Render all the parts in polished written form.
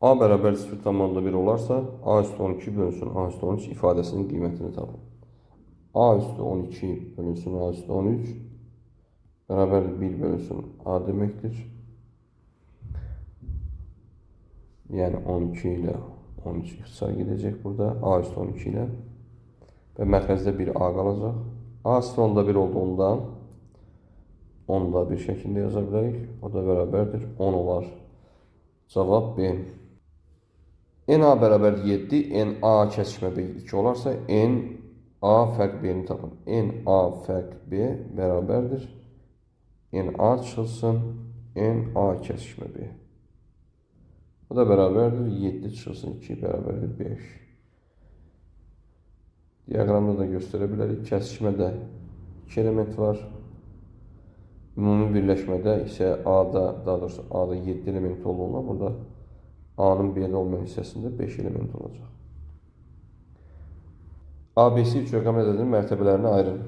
A bərabər 0,1 olarsa, A üstü 12 bölünsün A üstü 13 ifadəsinin qiymətini tapın. A üstü 12 bölünsün A üstü 13 bərabər 1 bölünsün A deməkdir. Yəni 12 ilə 13 ixtisar gedəcək burada. A üstü 12 ilə. Və mərkəzdə bir A qalacaq. A sıfır 1 olduğundan 10 da bir şəkildə yaza bilərik. O da bərabərdir 10 olar. Cavab B. NA bərabər 7, NA kəsişmə B 2 olarsa, NA fərq B-ni tapın. NA fərq B bərabərdir. NA çıxılsın, NA kəsişmə B. Bu da bərabərdir 7 çıxılsın 2 bərabərdir 5. Diaqramda da göstərə bilərik. Kəsişmədə 2 element var. Ümumi birləşmədə isə A-da, daha doğrusu A-da 7 element olduğundan burada A-nın B-də olmayan hissəsində 5 element olacaq. ABC üç rəqəm ədədinin mərtəbələrini ayırın.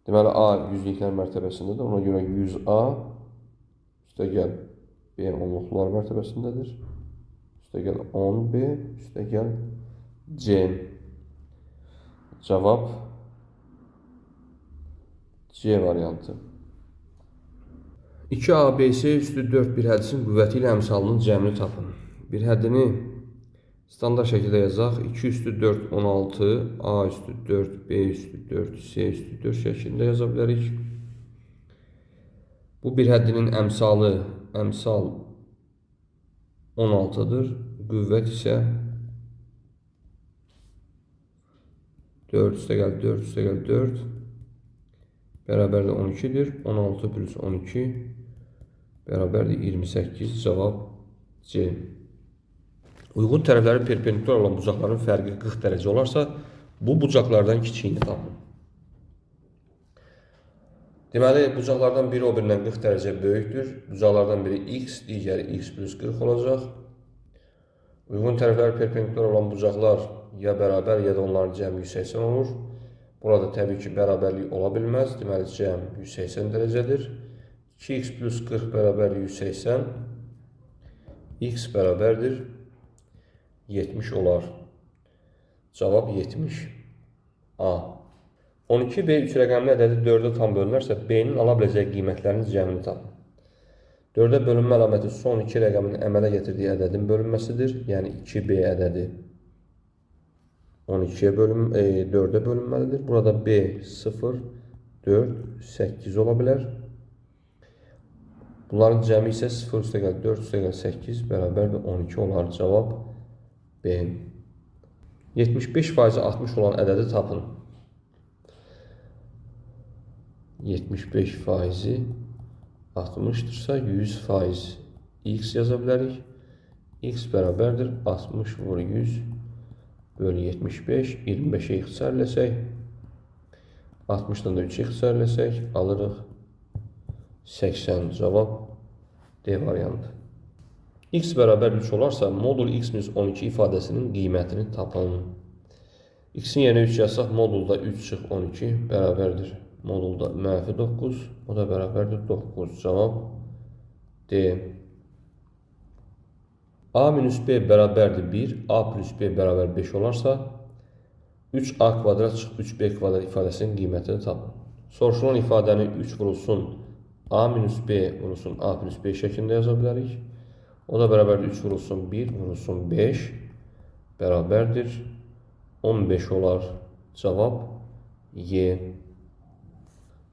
Deməli, A yüzlüklər mərtəbəsindədir. Ona görə 100A üstəgəl B onluqlar mərtəbəsindədir. Üstəgəl 10B üstəgəl C. Cavab C variantı. 2ABC üstü 4 bir həddisin qüvvəti ilə əmsalının cəmini tapın. Bir həddini standart şəkildə yazaq. 2 üstü 4 16, A üstü 4, B üstü 4, C üstü 4 şəklində yaza bilərik. Bu bir həddinin əmsal 16-dır. Qüvvət isə 4 üstəgəl 4 üstəgəl 4 bərabər də 12-dir. 16 plus 12 bərabər də 28. Cavab C. Uyğun tərəfləri perpendikular olan bucaqların fərqi 40 dərəcə olarsa, bu bucaqlardan kiçiyini tapın. Deməli, bucaqlardan biri o birindən 40 dərəcə böyükdür. Bucaqlardan biri x, digəri x plus 40 olacaq. Uyğun tərəfləri perpendikular olan bucaqlar ya bərabər, ya da onların cəmi 180 olur. Burada təbii ki, bərabərlik ola bilməz. Deməli, cəm 180 dərəcədir. 2x plus 40 bərabər 180. X bərabərdir 70 olar. Cavab 70. A. 12B 3 rəqəmli ədədi 4-ə tam bölünərsə, B-nin ala biləcəyi qiymətlərin cəmini tapın. 4-ə bölünmə əlaməti son 2 rəqəmin əmələ gətirdiyi ədədin bölünməsidir. Yəni 2B ədədi 4-ə bölünməlidir. Burada B 0, 4, 8 ola bilər. Bunların cəmi isə 0 üstəgəl 4 üstəgəl 8 bərabər də 12 olar. Cavab B. 75% 60 olan ədədi tapın. 75% 60-dırsa 100% x yaza bilərik. X bərabərdir 60 vur 100 bölü 75. 25'e ixtisar eləsək, 60'dan da 3'e ixtisar eləsək, alırıq 80. Cavab D variantı. X bərabər 3 olarsa, modul x minus 12 ifadəsinin qiymətini tapın. X'in yerinə 3 yazsaq, modulda 3 çıx 12 bərabərdir. Modulda mənfi 9, o da bərabərdir 9. Cavab D. A minus B bərabərdir 1, A plus B bərabər 5 olarsa, 3A kvadrat çıx 3B kvadrat ifadəsinin qiymətini tapın. Soruşulan ifadəni 3 vurulsun A minus B vurulsun A plus B şəklində yaza bilərik. O da bərabərdir 3 vurulsun 1 vurulsun 5 bərabərdir 15 olar. Cavab Y.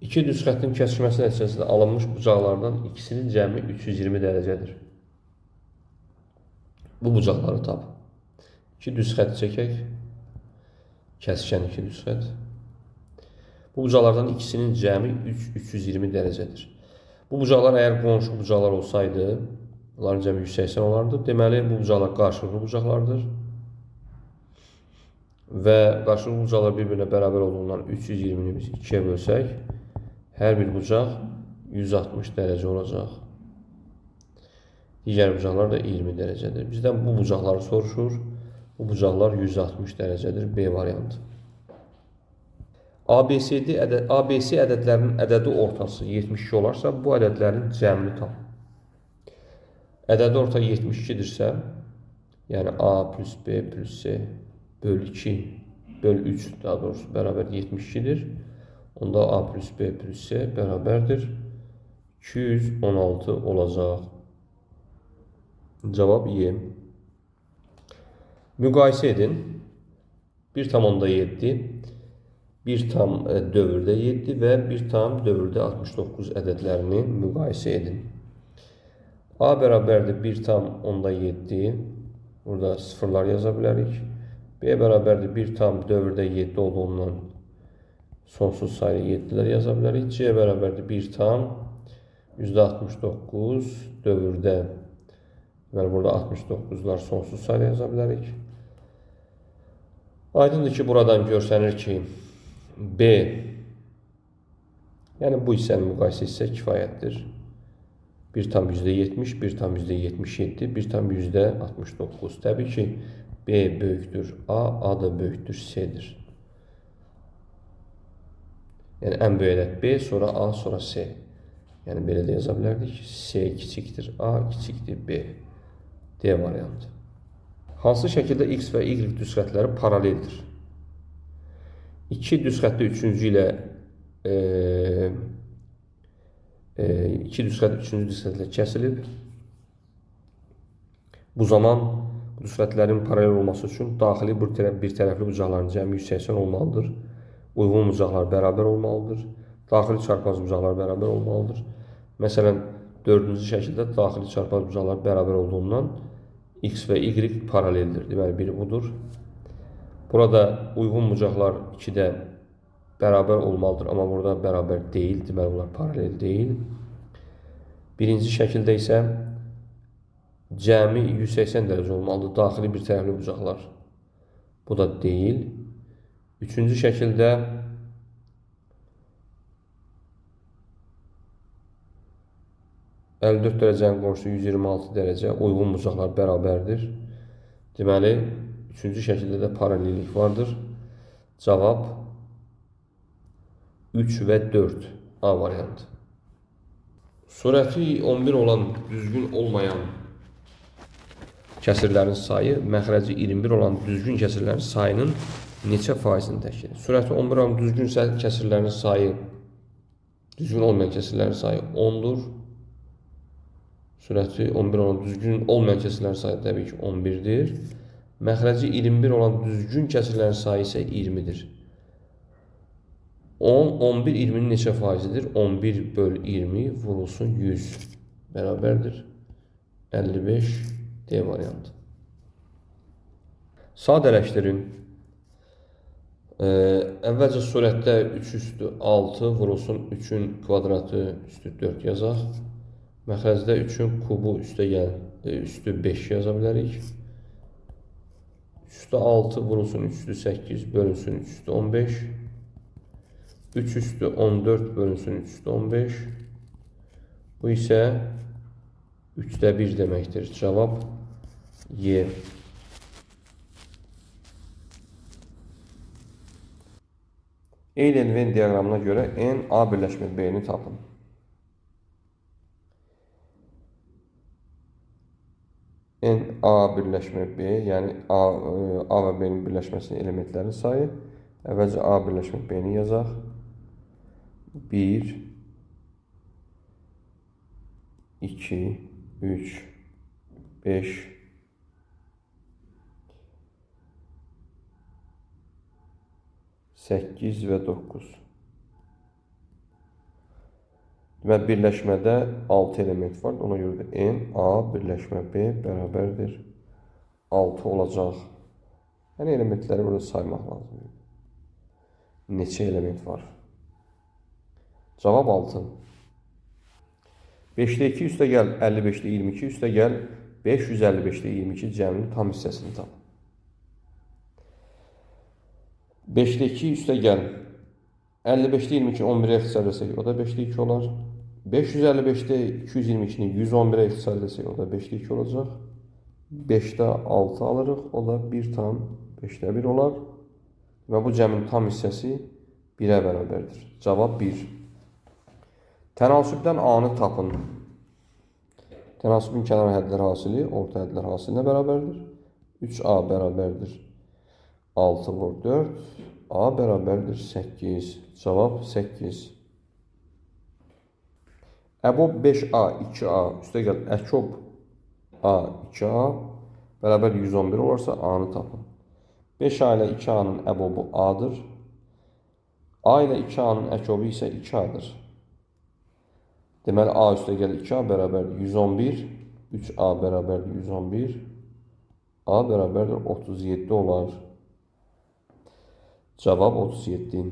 İki düz xəttin kəsişməsi nəticəsində alınmış bucaqlardan ikisinin cəmi 320 dərəcədir. Bu bucaqları tap. İki düz xət çəkək. Kəsişən iki düz xət. Bu bucaqlardan ikisinin cəmi 320 dərəcədir. Bu bucaqlar əgər qonşu bucaqlar olsaydı, bunların cəmi 180 olardı. Deməli, bu bucaqlar qarşılıqlı bucaqlardır. Və qarşılıqlı bucaqlar bir-birinə bərabər olduğundan 320-ni biz 2-yə bölsək, hər bir bucaq 160 dərəcə olacaq. Digər bucaqlar da 20 dərəcədir. Bizdən bu bucaqları soruşur. Bu bucaqlar 160 dərəcədir. B variantı. ABC ədədlərinin ədədi ortası 72 olarsa, bu ədədlərin cəmini tap. ədədi orta 72-dirsə, yəni A plus B plus C böl 2 böl 3 daha doğrusu bərabər 72-dir. Onda A plus B plus C bərabərdir 216 olacaq. Cavab Y. Müqayisə edin. 1 tam onda 7, 1 tam dövrdə 7 və 1 tam dövrdə 69 ədədlərini müqayisə edin. A bərabərdir 1 tam onda 7. Burada sıfırlar yaza bilərik. B bərabərdir 1 tam dövrdə 7 olduğundan sonsuz sayılı 7'lər yaza bilərik. C bərabərdir 1 tam %69 dövrdə. Deməli, burada 69'lar sonsuz sayılı yaza bilərik. Aydındır ki, buradan görsənir ki, B, yəni bu hissənin müqayisə hissə kifayətdir. 1 tam %70, 1 tam %77, 1 tam %69. Təbii ki, B böyükdür A, A da böyükdür C'dir. Yəni, ən böyük ədəd B, sonra A, sonra C. Yəni, belə də yaza bilərdik. C kiçikdir A, kiçikdir B. D variantı. Hansı şəkildə X və Y düzxətləri paraleldir? 2 düzxətli 3-cü ilə 2 düzxət 3-cü düzxətlə kəsilib. Bu zaman bu düzxətlərin paralel olması üçün daxili bir tərəfli bucaqların cəmi 180 olmalıdır. Uyğun bucaqlar bərabər olmalıdır. Daxili çarpaz bucaqlar bərabər olmalıdır. Məsələn, 4-cü şəkildə daxili çarpaz bucaqlar bərabər olduğundan X və Y paraleldir. Deməli, biri budur. Burada uyğun bucaqlar 2-də bərabər olmalıdır, amma burada bərabər deyil. Deməli, bunlar paralel deyil. Birinci şəkildə isə cəmi 180 dərəcə olmalıdır. Daxili bir tərəfli bucaqlar. Bu da deyil. Üçüncü şəkildə %54 dərəcənin qonşusu 126 dərəcə uyğun bucaqlar bərabərdir. Deməli, üçüncü şəkildə də paralellik vardır. Cavab 3 və 4 A variantı. Surəti 11 olan düzgün olmayan kəsirlərin sayı məxrəci 21 olan düzgün kəsirlərin sayının neçə faizini təşkil edir? Surəti 11 olan düzgün kəsirlərin sayı, düzgün olmayan kəsirlərin sayı 10'dur. Surəti 11 olan düzgün olmayan kəsirlərin sayı təbii ki 11'dir. Məxrəci 21 olan düzgün kəsirlərin sayı isə 20'dir. 10, 11, 20'nin neçə faizidir? 11 böl 20 vurulsun 100 bərabərdir. 55 D variantı. Sadələşdirin. Əvvəlcə surətdə 3 üstü 6 vurulsun 3'ün kvadratı üstü 4 yazaq. Məxrəcdə 3'ün kubu üstü 5 yaza bilərik. 3 üstü 6 vurulsun 3 üstü 8 bölünsün 3 üstü 15. 3 üstü 14 bölünsün 3 üstü 15. Bu isə 3'də 1 deməkdir. Cavab Y. Eylen-Venn diaqramına görə N A birləşmə B-ni tapın. N A birləşmə B, yəni A və B-nin birləşməsinin elementlərin sayı. Əvvəlcə A birləşmə B-ni yazaq. 1, 2, 3, 5, 8 və 9. Deməli, birləşmədə 6 element var. Ona görə də N, A birləşmə B bərabərdir 6 olacaq. Yəni, elementləri burada saymaq lazımdır. Neçə element var? Cavab 6. 5'də 2 üstə gəl, 55'də 22 üstə gəl, 555'də 22 cəminin tam hissəsini tap. 5'də 2 üstə gəl, 55'də 22 11'ə ixtisar etsək, o da 5'də 2 olar. 555'də 222'ni 111'ə ixtisar etsək, o da 5'də 2 olacaq. 5'də 6 alırıq, o da 1 tam 5'də 1 olar. Və bu cəmin tam hissəsi 1'ə bərabərdir. Cavab 1. Tənasübdən A-nı tapın. Tenasübün kənar hədlər hasili orta hədlər hasilinə bərabərdir. 3a bərabərdir 6 vur 4. A bərabərdir 8. Cavab 8. Əbob 5a 2a üstə gəl əkob a 2a bərabər 111 olarsa a-nı tapın. 5a ilə 2a-nın əbobu a-dır. A ilə 2a-nın əkobu isə 2a-dır. Deməli, a üstə gəl 2a bərabərdir 111. 3a bərabərdir 111. A bərabərdir 37 olar. Cavab 37.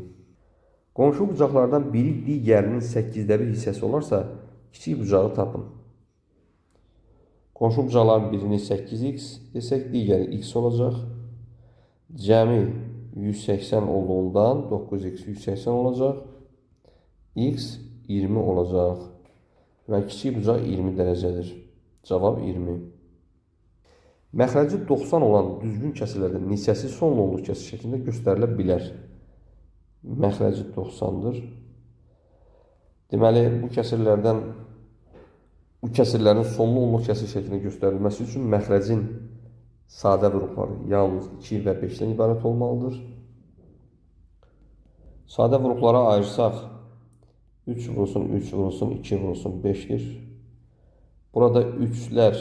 Qonşu bucaqlardan biri digərinin 8də 1 hissəsi olarsa, kiçik bucağı tapın. Qonşu bucaqların birini 8x desək, digəri x olacaq. Cəmi 180 olduğundan 9x 180 olacaq. X 20 olacaq. Və kiçik bucaq 20 dərəcədir. Cavab 20. Məxrəci 90 olan düzgün kəsirlərdə neçəsi son nollu kəsir şəklində göstərilə bilər? Məxrəci 90-dır. Deməli, bu kəsirlərin sonlu nollu kəsir şəklində göstərilməsi üçün məxrəcin sadə vuruqları yalnız 2 və 5-dən ibarət olmalıdır. Sadə vuruqlara ayırsaq, 3 vurulsun, 3 vurulsun, 2 vurulsun, 5'dir. Burada 3'lər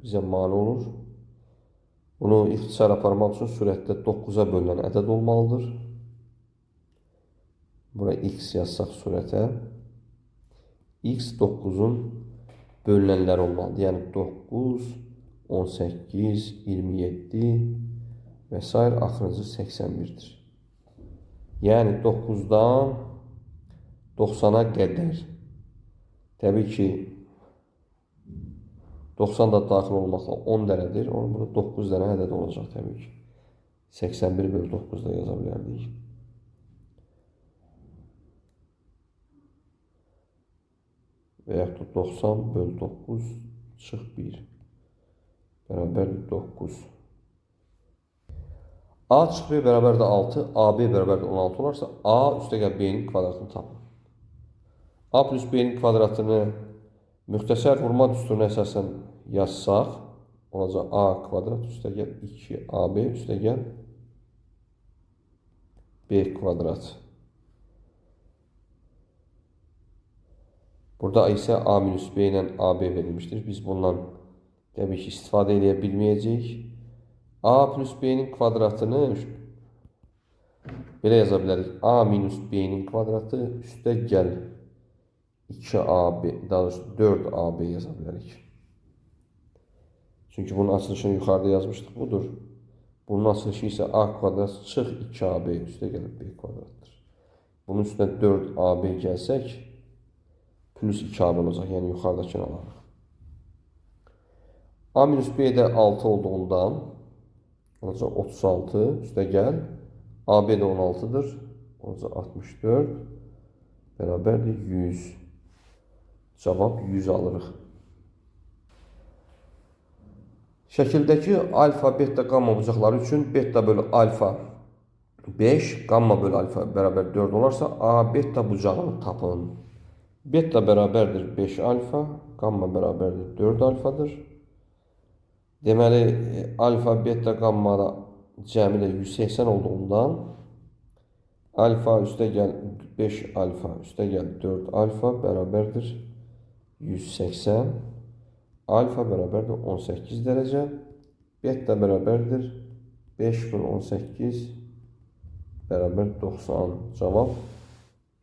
bizə mane olur. Bunu ixtisar aparmaq üçün sürətdə 9'a bölünən ədəd olmalıdır. Buraya x yazsaq sürətə. X 9'un bölünənləri olmalıdır. Yəni 9, 18, 27 və s. axırıncı 81'dir. Yəni 9'dan 90'a qədər. Təbii ki, 90 da daxil olmaqla 10 dənədir. Onun burada 9 dənə ədəd olacaq təbii ki. 81 bölü 9 da yaza bilərdik. Və yaxud 90 bölü 9 çıx 1. Bərabərdir 9. A çıx B bərabərdir 6, AB bərabərdir 16 olarsa, A üstəgəl B-nin kvadratını tapın. A plus B-nin kvadratını müxtəsər vurma düsturuna əsasən yazsaq, olacaq A kvadrat üstəgəl 2AB üstəgəl B kvadrat. Burada isə A minus B ilə AB verilmişdir. Biz bundan təbii ki, istifadə edə bilməyəcəyik. A plus B-nin kvadratını belə yaza bilərik. A minus B-nin kvadratı üstəgəl 2AB, daha doğrusu 4AB yaza bilərik. Çünki bunun açılışını yuxarıda yazmışdıq, budur. Bunun açılışı isə A kvadrat çıx 2AB üstəgəl B kvadratdır. Bunun üstünə 4AB gəlsək, plus 2AB olacaq, yəni yuxarıdakını alarıq. A minus B də 6 olduğundan olacaq 36 üstəgəl AB də 16'dır. Olacaq 64 bərabərdir 100. Cavab 100 alırıq. Şəkildəki alfa, beta, gamma bucaqları üçün beta bölü alfa 5, gamma bölü alfa bərabər 4 olarsa, A beta bucağını tapın. Beta bərabərdir 5 alfa, gamma bərabərdir 4 alfadır. Deməli, alfa, beta, gamma da cəmi də 180 olduğundan alfa üstəgəl 5 alfa üstəgəl 4 alfa bərabərdir 180. Alfa bərabərdir 18 dərəcə. Beta bərabərdir 5 bölü 18 bərabər 90. Cavab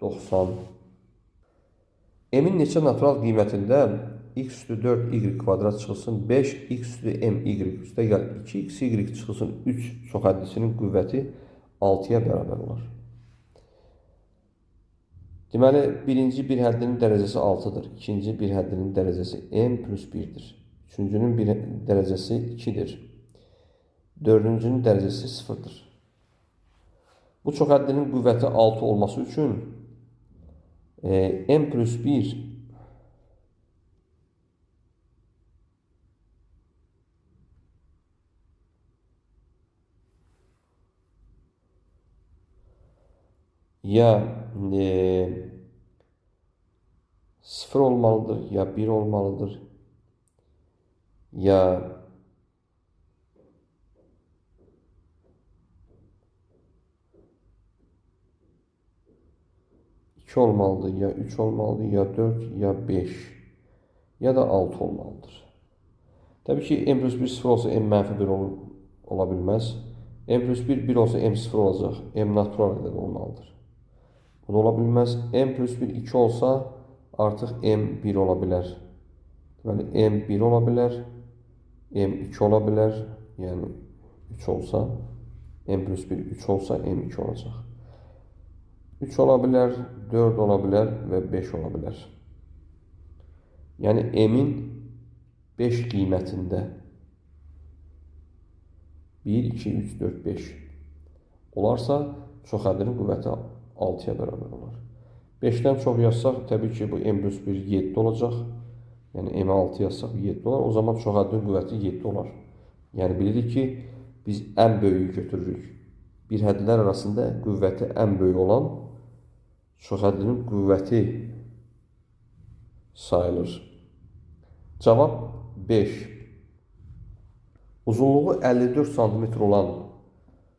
90. M-in neçə natural qiymətində x üstü 4y kvadrat çıxılsın 5, x üstü my üstəgəl 2xy çıxılsın 3 çoxhəddisinin qüvvəti 6'ya bərabər olar. Deməli, birinci bir həddinin dərəcəsi 6'dır. İkinci bir həddinin dərəcəsi m plus 1'dir. Üçüncünün bir dərəcəsi 2'dir. Dördüncünün dərəcəsi 0'dır. Bu çoxhəddinin qüvvəti 6 olması üçün m plus 1 ya 0 olmalıdır ya 1 olmalıdır. ya 2 olmalıdır, ya 3 olmalıdır, ya 4, ya 5, ya da 6 olmalıdır. Təbii ki, m plus 1 0 olsa m mənfi 1 ola bilməz. M plus 1 1 olsa m 0 olacaq. M natural ədəd olmalıdır. Bu da ola bilməz. M plus 1 2 olsa artıq m 1 ola bilər. Deməli, m 1 ola bilər. M 2 ola bilər. Yəni 3 olsa, m plus 1 3 olsa m 2 olacaq. 3 ola bilər, 4 ola bilər və 5 ola bilər. Yəni m-in 5 qiymətində 1, 2, 3, 4, 5 olarsa, çox ədədin qüvvəti 6-ya bərabər olar. 5-dən çox yazsaq, təbii ki, bu m plus 1 7 olacaq. Yəni m-ə 6 yazsaq 7 olar. O zaman çox ədədin qüvvəti 7 olar. Yəni bilirik ki, biz ən böyüyü götürürük. Bir hədlər arasında qüvvəti ən böyük olan çox ədədin qüvvəti sayılır. Cavab 5. Uzunluğu 54 cm olan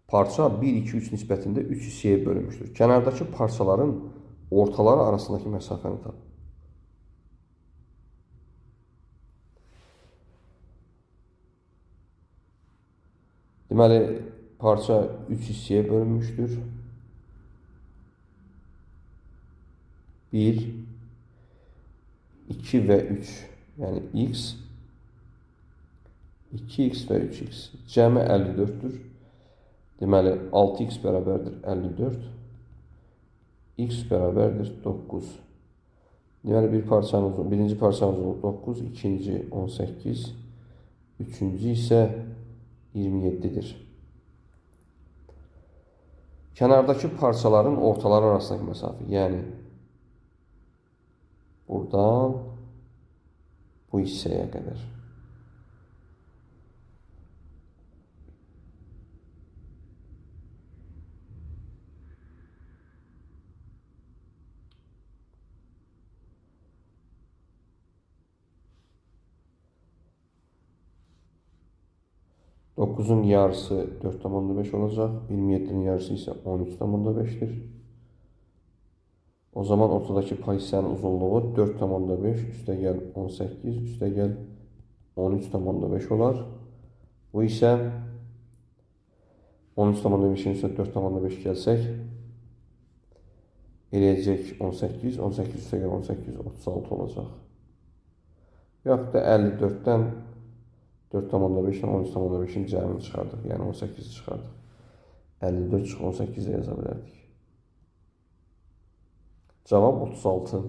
parça 1-2-3 nisbətində 3 hissəyə bölünmüşdür. Kənardakı parçaların ortaları arasındakı məsafəni tapın. Deməli, parça 3 hissəyə bölünmüşdür. 1, 2 və 3, yəni x, 2x və 3x. Cəmi 54-dür. Deməli, 6x bərabərdir 54. X bərabərdir 9. Deməli, birinci parçanın uzunluğu 9, ikinci 18, üçüncü isə 27-dir. Kənardakı parçaların ortaları arasındakı məsafə, yəni buradan bu hissəyə qədər. Dokuzun yarısı 4,5 olacaq. 27'nin yarısı isə 13,5'dir. O zaman ortadakı pay hissənin uzunluğu 4,5 üstəgəl 18 üstəgəl 13,5 olar. Bu isə 13,5'in üstə 4,5 gəlsək eləyəcək 18, 18 üstəgəl 18, 36 olacaq. Yaxud da 54'dən 4,5'den 13,5'in cəmini çıxardıq. Yəni 18'i çıxardıq. 54 çıxı 18'e yaza bilərdik. Cavab 36.